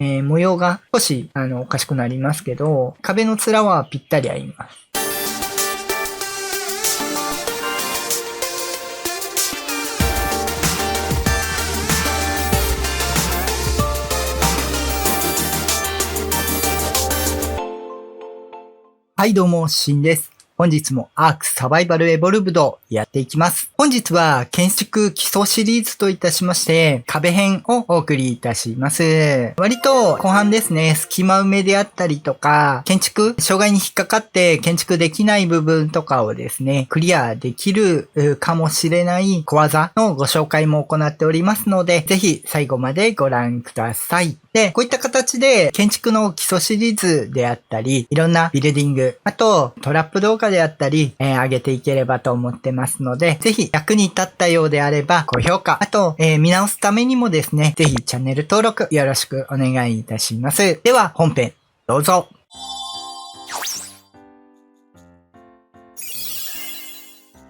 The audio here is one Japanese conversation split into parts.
模様が少し、おかしくなりますけど、壁の面はぴったり合います。はい、どうも、しんです。本日もアークサバイバルエボルブドやっていきます。本日は建築基礎シリーズといたしまして壁編をお送りいたします。割と後半ですね、隙間埋めであったりとか、建築、障害に引っかかって建築できない部分とかをですね、クリアできるかもしれない小技のご紹介も行っておりますので、ぜひ最後までご覧ください。で、こういった形で建築の基礎シリーズであったり、いろんなビルディング、あとトラップ動画であったり、上げていければと思ってますので、ぜひ役に立ったようであれば高評価、あと、見直すためにもですね、ぜひチャンネル登録よろしくお願いいたします。では本編どうぞ。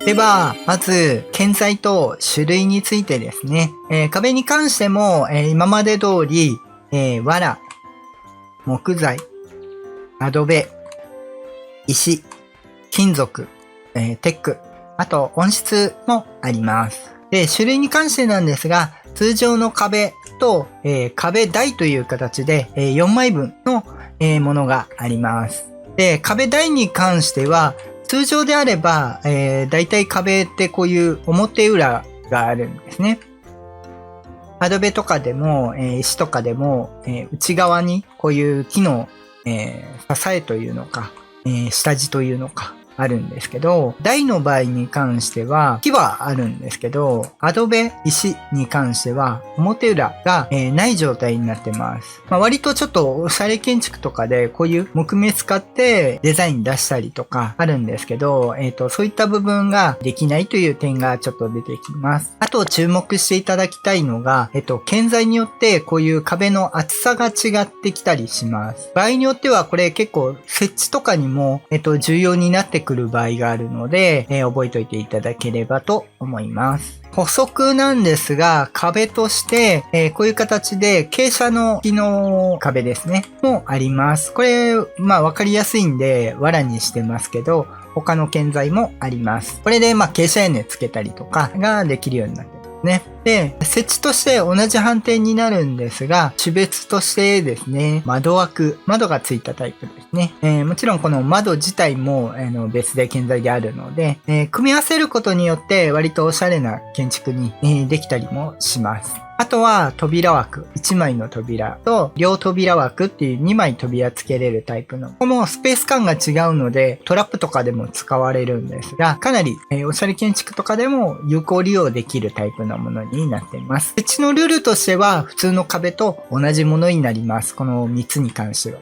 では、まず、建材と種類についてですね。壁に関しても、今まで通り、藁、木材、アドベ、石、金属、テック、あと温室もあります。で、種類に関してなんですが、通常の壁と、壁台という形で、4枚分の、ものがあります。で、壁台に関しては、通常であれば、だいたい壁ってこういう表裏があるんですね。アドベとかでも、石とかでも、内側にこういう木の、支えというのか、下地というのかあるんですけど、台の場合に関しては木はあるんですけど、アドベ石に関しては表裏が、ない状態になってます。割とちょっとおしゃれ建築とかでこういう木目使ってデザイン出したりとかあるんですけど、そういった部分ができないという点がちょっと出てきます。あと注目していただきたいのが、建材によってこういう壁の厚さが違ってきたりします。場合によってはこれ結構設置とかにも、重要になってくる場合があるので、覚えておいていただければと思います。補足なんですが、壁として、こういう形で傾斜の木の壁ですね、もあります。これ、わかりやすいんで、藁にしてますけど、他の建材もあります。これで、傾斜屋根つけたりとかができるようになってますね。で、設置として同じ反転になるんですが、種別としてですね、窓枠、窓がついたタイプですね。もちろんこの窓自体も別で建材であるので、組み合わせることによって割とおしゃれな建築に、できたりもします。あとは扉枠。1枚の扉と両扉枠っていう2枚扉つけれるタイプの。ここもスペース感が違うのでトラップとかでも使われるんですが、かなり、おしゃれ建築とかでも有効利用できるタイプのものになっています。設置のルールとしては普通の壁と同じものになります。この3つに関しては。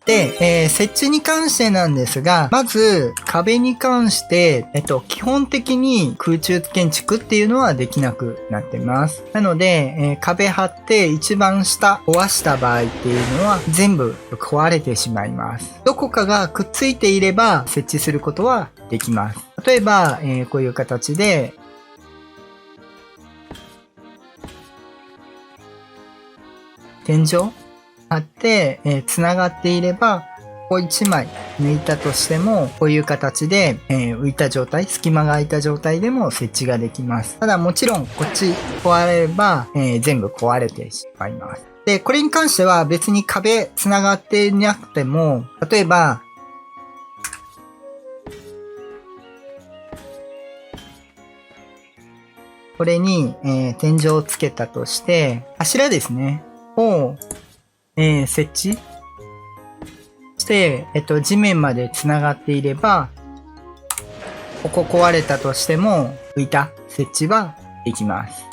で、設置に関してなんですが、まず壁に関して、基本的に空中建築っていうのはできなくなってます。なので、壁張って一番下壊した場合っていうのは全部壊れてしまいます。どこかがくっついていれば設置することはできます。例えば、こういう形で、天井貼って、繋がっていれば、ここ1枚抜いたとしても、こういう形で、浮いた状態、隙間が空いた状態でも設置ができます。ただもちろん、こっち壊れれば、全部壊れてしまいます。で、これに関しては別に壁繋がっていなくても、例えば、これに、天井をつけたとして、柱ですね。を設置して、地面まで繋がっていれば、ここ壊れたとしても、浮いた設置はできます。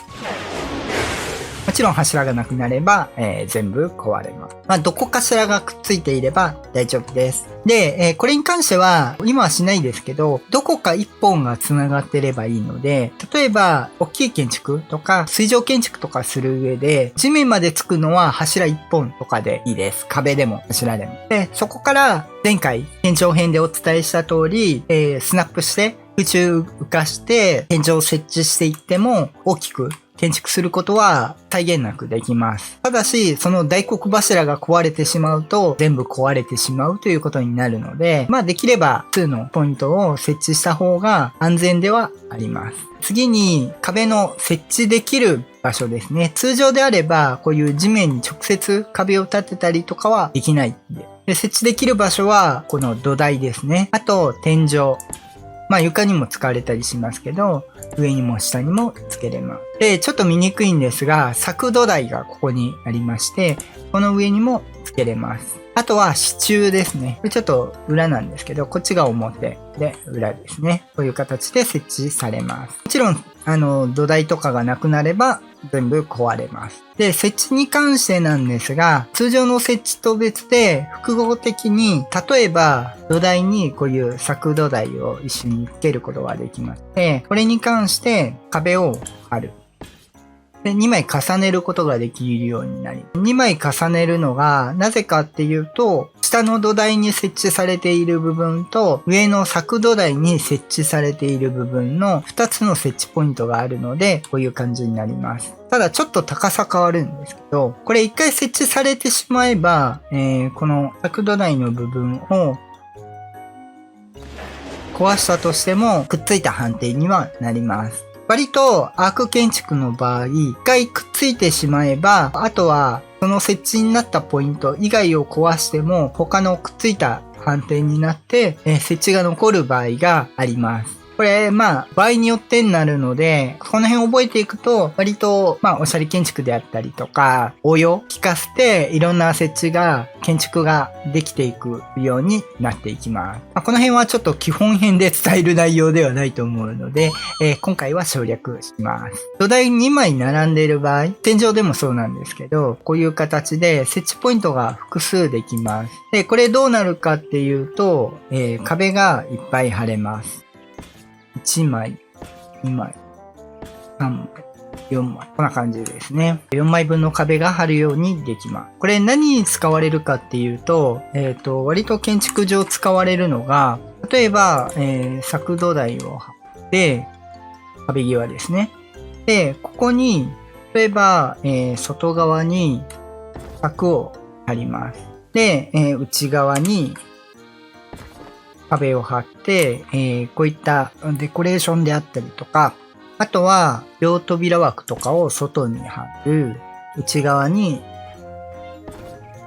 もちろん柱がなくなれば、全部壊れます。どこかしらがくっついていれば大丈夫です。で、これに関しては、今はしないですけど、どこか一本が繋がってればいいので、例えば、大きい建築とか、水上建築とかする上で、地面までつくのは柱一本とかでいいです。壁でも柱でも。で、そこから前回、天井編でお伝えした通り、スナップして、空中浮かして天井を設置していっても大きく建築することは際限なくできます。ただし、その大黒柱が壊れてしまうと全部壊れてしまうということになるので、できれば2のポイントを設置した方が安全ではあります。次に壁の設置できる場所ですね。通常であればこういう地面に直接壁を立てたりとかはできないんで、設置できる場所はこの土台ですね。あと天井。床にも使われたりしますけど、上にも下にもつけれます。で、ちょっと見にくいんですが、柵土台がここにありまして、この上にもつけれます。あとは支柱ですね。これちょっと裏なんですけど、こっちが表で裏ですね。こういう形で設置されます。もちろん、土台とかがなくなれば全部壊れます。で、設置に関してなんですが、通常の設置と別で複合的に、例えば土台にこういう柵土台を一緒につけることができまして、これに関して壁を張る。で、2枚重ねることができるようになり、2枚重ねるのがなぜかっていうと、下の土台に設置されている部分と上の柵土台に設置されている部分の2つの設置ポイントがあるので、こういう感じになります。ただちょっと高さ変わるんですけど、これ1回設置されてしまえば、この柵土台の部分を壊したとしてもくっついた判定にはなります。割とアーク建築の場合、一回くっついてしまえば、あとはその設置になったポイント以外を壊しても他のくっついた判定になって、設置が残る場合があります。これ、場合によってになるので、この辺覚えていくと、割と、おしゃれ建築であったりとか、応用効かせて、いろんな設置が、建築ができていくようになっていきます。この辺はちょっと基本編で伝える内容ではないと思うので、今回は省略します。土台2枚並んでいる場合、天井でもそうなんですけど、こういう形で設置ポイントが複数できます。で、これどうなるかっていうと、壁がいっぱい貼れます。1枚、2枚、3枚、4枚。こんな感じですね。4枚分の壁が貼るようにできます。これ何に使われるかっていうと、割と建築上使われるのが、例えば、柵土台を貼って、壁際ですね。で、ここに、例えば、外側に柵を貼ります。で、内側に壁を貼って、こういったデコレーションであったりとか、あとは両扉枠とかを外に貼る、内側に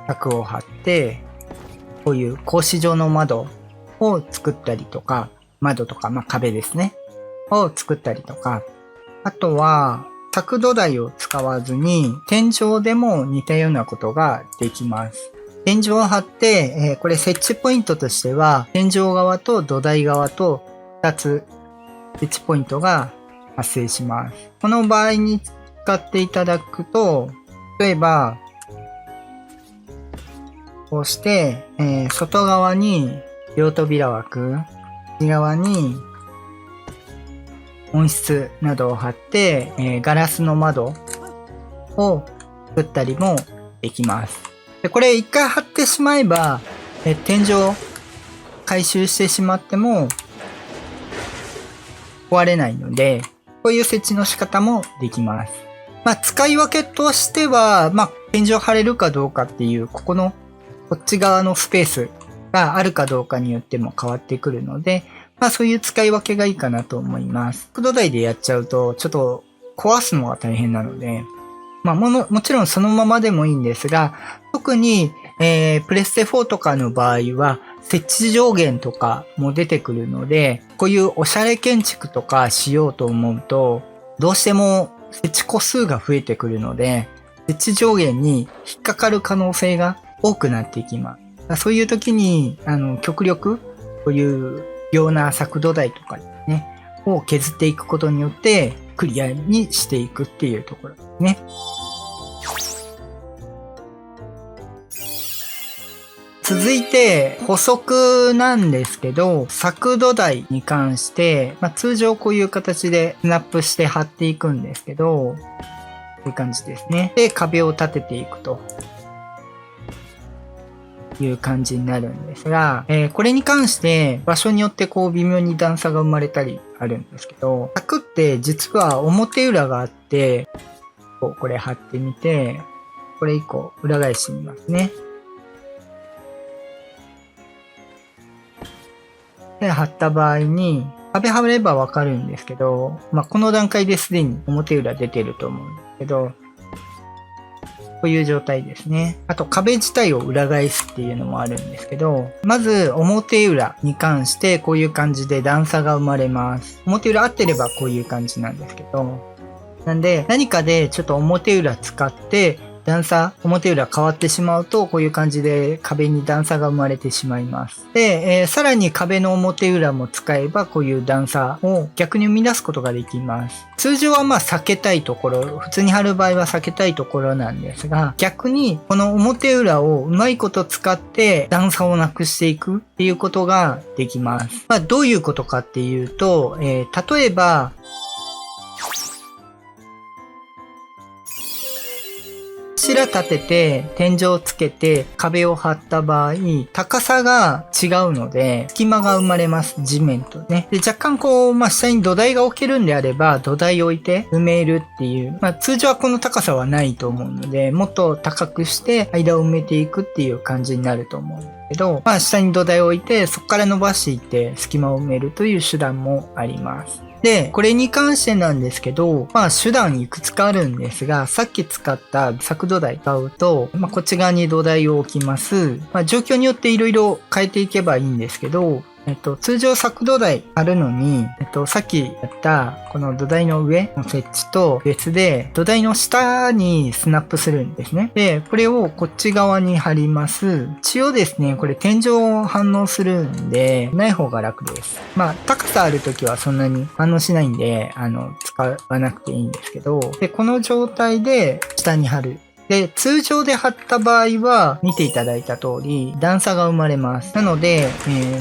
柵を貼って、こういう格子状の窓を作ったりとか、窓とか、壁ですね、を作ったりとか、あとは柵土台を使わずに天井でも似たようなことができます。天井を張って、これ設置ポイントとしては、天井側と土台側と2つ設置ポイントが発生します。この場合に使っていただくと、例えば、こうして、外側に両扉枠、内側に温室などを貼って、ガラスの窓を作ったりもできます。で、これ一回貼ってしまえば、天井回収してしまっても壊れないので、こういう設置の仕方もできます。使い分けとしては、天井貼れるかどうかっていう、こっち側のスペースがあるかどうかによっても変わってくるので、そういう使い分けがいいかなと思います。角土台でやっちゃうと、ちょっと壊すのが大変なので、もちろんそのままでもいいんですが、特に、プレステ4とかの場合は、設置上限とかも出てくるので、こういうおしゃれ建築とかしようと思うと、どうしても設置個数が増えてくるので、設置上限に引っかかる可能性が多くなっていきます。そういう時に、極力、こういうような柵土台とかね、を削っていくことによって、クリアにしていくっていうところですね。続いて補足なんですけど、柵土台に関して、通常こういう形でスナップして貼っていくんですけど、こういう感じですね。で、壁を立てていくと。いう感じになるんですが、これに関して場所によってこう微妙に段差が生まれたりあるんですけど、柵って実は表裏があって、これ貼ってみて、これ1個裏返してみますね。で、貼った場合に、壁貼ればわかるんですけど、この段階ですでに表裏出てると思うんですけど、こういう状態ですね。あと壁自体を裏返すっていうのもあるんですけど、まず表裏に関してこういう感じで段差が生まれます。表裏合ってればこういう感じなんですけど、なんで何かでちょっと表裏使って段差、表裏変わってしまうと、こういう感じで壁に段差が生まれてしまいます。で、さらに壁の表裏も使えば、こういう段差を逆に生み出すことができます。通常は避けたいところ、普通に貼る場合は避けたいところなんですが、逆にこの表裏をうまいこと使って段差をなくしていくっていうことができます。どういうことかっていうと、例えば、柱立てて、天井をつけて、壁を張った場合、高さが違うので、隙間が生まれます。地面とね。で、若干下に土台が置けるんであれば、土台を置いて埋めるっていう。通常はこの高さはないと思うので、もっと高くして間を埋めていくっていう感じになると思うんですけど、下に土台を置いて、そこから伸ばしていって隙間を埋めるという手段もあります。で、これに関してなんですけど、手段いくつかあるんですが、さっき使った柵土台使うと、こっち側に土台を置きます。状況によっていろいろ変えていけばいいんですけど、通常柵土台あるのに、さっきやったこの土台の上の設置と別で、土台の下にスナップするんですね。で、これをこっち側に貼ります。一応ですね、これ天井反応するんで、ない方が楽です。高さあるときはそんなに反応しないんで、使わなくていいんですけど、で、この状態で下に貼る。で、通常で貼った場合は、見ていただいた通り、段差が生まれます。なので、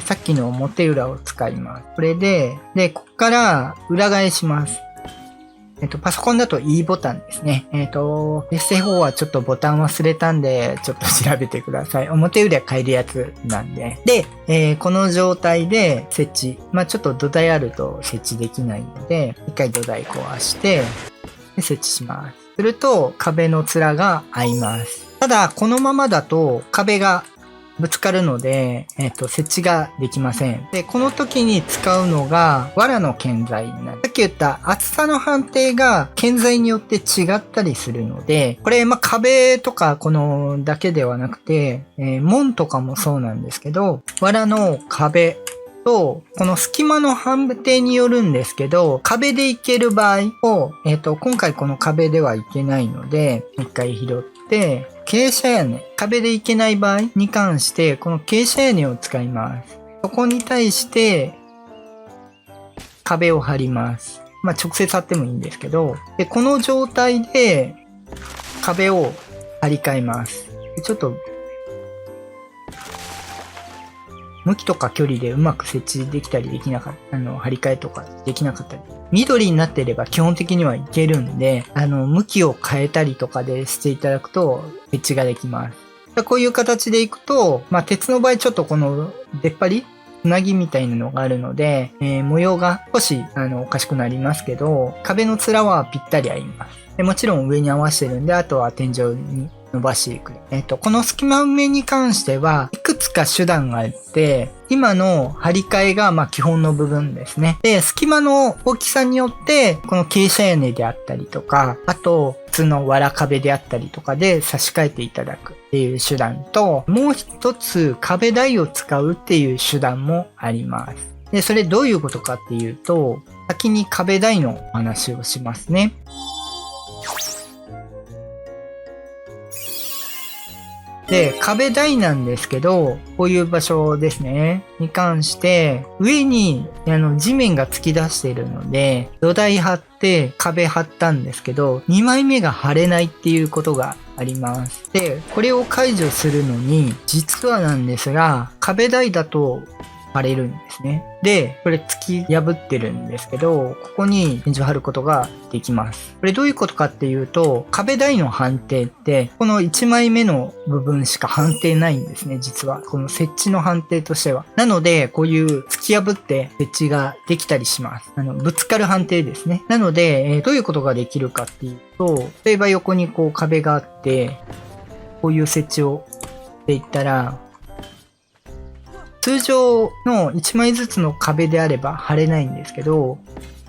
さっきの表裏を使います。これで、ここから裏返します。パソコンだと E ボタンですね。デッセ4はちょっとボタン忘れたんで、ちょっと調べてください。表裏変えるやつなんで。で、この状態で設置。ちょっと土台あると設置できないので、一回土台壊して、設置します。すると壁の面が合います。ただ、このままだと壁がぶつかるので、設置ができません。で、この時に使うのが藁の建材になる。さっき言った厚さの判定が建材によって違ったりするので、これ、壁とかこのだけではなくて、門とかもそうなんですけど、藁の壁、この隙間の判定によるんですけど、壁でいける場合を、今回この壁ではいけないので、一回拾って、傾斜屋根、壁でいけない場合に関して、この傾斜屋根を使います。そこに対して、壁を張ります。直接貼ってもいいんですけど、で、この状態で、壁を張り替えます。ちょっと、向きとか距離でうまく設置できたりできなかった、張り替えとかできなかったり。緑になっていれば基本的にはいけるんで、向きを変えたりとかでしていただくと設置ができます。こういう形でいくと、鉄の場合ちょっとこの出っ張りつなぎみたいなのがあるので、模様が少しおかしくなりますけど、壁の面はぴったり合います。でもちろん上に合わせてるんで、あとは天井に伸ばしていく。この隙間埋めに関しては、いくつか手段があって、今の張り替えが基本の部分ですね。で、隙間の大きさによって、この傾斜屋根であったりとか、あと、普通の藁壁であったりとかで差し替えていただくっていう手段と、もう一つ壁台を使うっていう手段もあります。で、それどういうことかっていうと、先に壁台のお話をしますね。で、壁台なんですけど、こういう場所ですね。に関して、上に地面が突き出しているので、土台張って壁張ったんですけど、2枚目が張れないっていうことがあります。で、これを解除するのに、実はなんですが、壁台だと貼れるんですね。で、これ突き破ってるんですけど、ここに天井を貼ることができます。これどういうことかっていうと、壁台の判定って、この1枚目の部分しか判定ないんですね、実は。この設置の判定としては。なので、こういう突き破って設置ができたりします。ぶつかる判定ですね。なので、どういうことができるかっていうと、例えば横にこう壁があって、こういう設置をしていったら、通常の1枚ずつの壁であれば貼れないんですけど、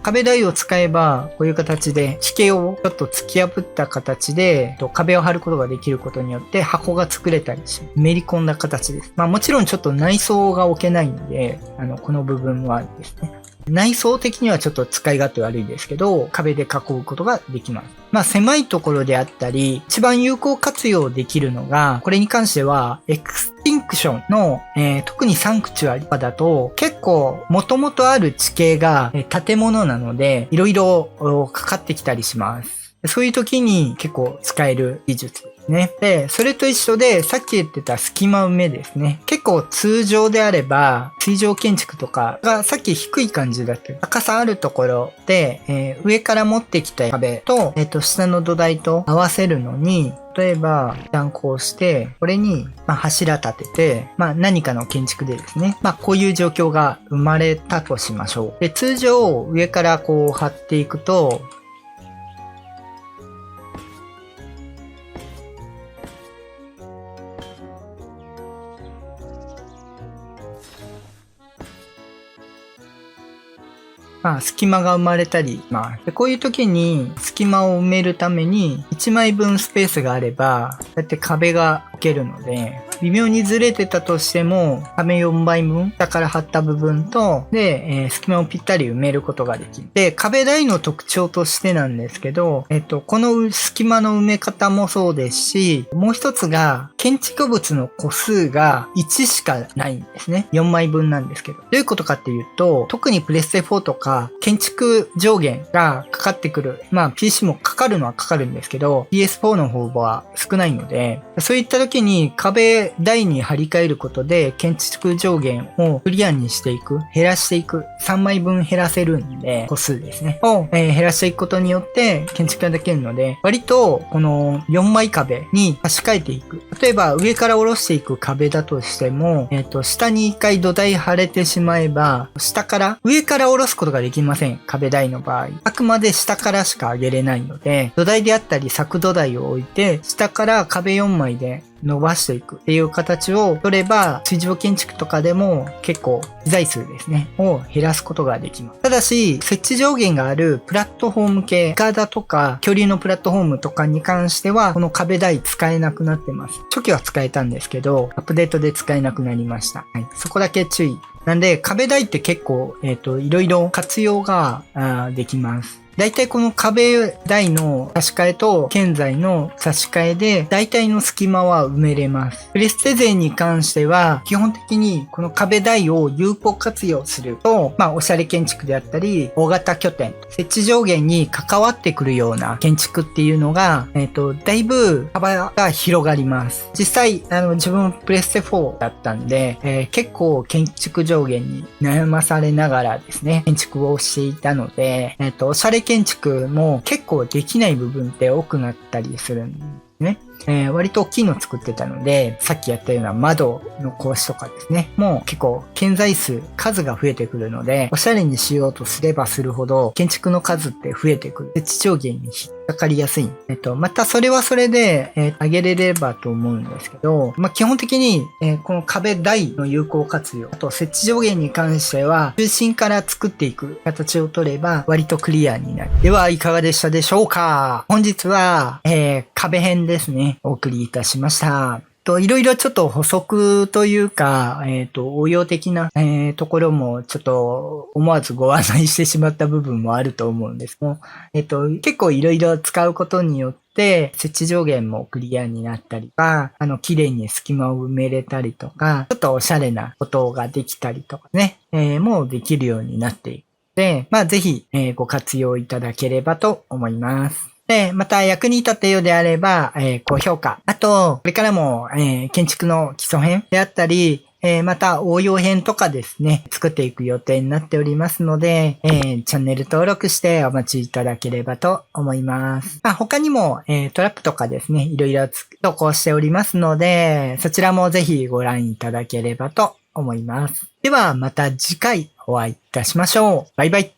壁台を使えば、こういう形で、地形をちょっと突き破った形で、壁を貼ることができることによって、箱が作れたりし、めり込んだ形です。まあもちろんちょっと内装が置けないんで、この部分はですね。内装的にはちょっと使い勝手悪いですけど、壁で囲うことができます。まあ狭いところであったり、一番有効活用できるのが、これに関しては、エクスティンクションの、特にサンクチュアリだと、結構元々ある地形が建物なので、いろいろかかってきたりします。そういう時に結構使える技術ですね。で、それと一緒で、さっき言ってた隙間埋めですね。結構通常であれば、水上建築とかがさっき低い感じだったり、高さあるところで、上から持ってきた壁と、下の土台と合わせるのに、例えば、一旦こうして、これに、柱立てて、何かの建築でですね、こういう状況が生まれたとしましょう。で、通常、上からこう張っていくと、隙間が生まれたり、でこういう時に隙間を埋めるために1枚分スペースがあれば、こうやって壁が置けるので、微妙にずれてたとしても、壁4枚分、下から貼った部分と、で、隙間をぴったり埋めることができる。で、壁台の特徴としてなんですけど、この隙間の埋め方もそうですし、もう一つが、建築物の個数が1しかないんですね。4枚分なんですけど。どういうことかっていうと、特にプレステ4とか、建築上限がかかってくる。PC もかかるのはかかるんですけど、PS4 の方は少ないので、そういった時に壁台に張り替えることで建築上限をクリアにしていく、減らしていく、3枚分減らせるんで、個数ですね。を、減らしていくことによって建築ができるので、割とこの4枚壁に差し替えていく。例えば上から下ろしていく壁だとしても、下に1回土台張れてしまえば、上から下ろすことができません。壁台の場合。あくまで下からしか上げれないので、土台であったり柵土台を置いて、下から壁4枚で伸ばしていくっていう形を取れば、水上建築とかでも結構機材数ですね、を減らすことができます。ただし、設置上限があるプラットフォーム系、ガーダとか、恐竜のプラットフォームとかに関しては、この壁台使えなくなってます。初期は使えたんですけど、アップデートで使えなくなりました。はい。そこだけ注意。なんで、壁台って結構、いろいろ活用ができます。大体この壁台の差し替えと現在の差し替えで大体の隙間は埋めれます。プレステ勢に関しては基本的にこの壁台を有効活用すると、おしゃれ建築であったり大型拠点、設置上限に関わってくるような建築っていうのが、だいぶ幅が広がります。実際、自分プレステ4だったんで、結構建築上限に悩まされながらですね、建築をしていたので、おしゃれ建築も結構できない部分って多くなったりするんですね。割と大きいの作ってたので、さっきやったような窓の格子とかですね、もう結構建材数が増えてくるので、おしゃれにしようとすればするほど建築の数って増えてくる。設置上限に引っかかりやすい。またそれはそれで、上げれればと思うんですけど、基本的に、この壁台の有効活用、あと設置上限に関しては、中心から作っていく形を取れば割とクリアになる。では、いかがでしたでしょうか？本日は、壁編ですね。お送りいたしました。いろいろちょっと補足というか、応用的な、ところもちょっと思わずご案内してしまった部分もあると思うんですけど、結構いろいろ使うことによって、設置上限もクリアになったりとか、綺麗に隙間を埋めれたりとか、ちょっとおしゃれなことができたりとかね、もうできるようになっていくので、ぜひ、ご活用いただければと思います。で、また役に立ったようであれば、高評価。あと、これからも、建築の基礎編であったり、また応用編とかですね、作っていく予定になっておりますので、チャンネル登録してお待ちいただければと思います。他にも、トラップとかですね、いろいろ投稿しておりますので、そちらもぜひご覧いただければと思います。ではまた次回お会いいたしましょう。バイバイ。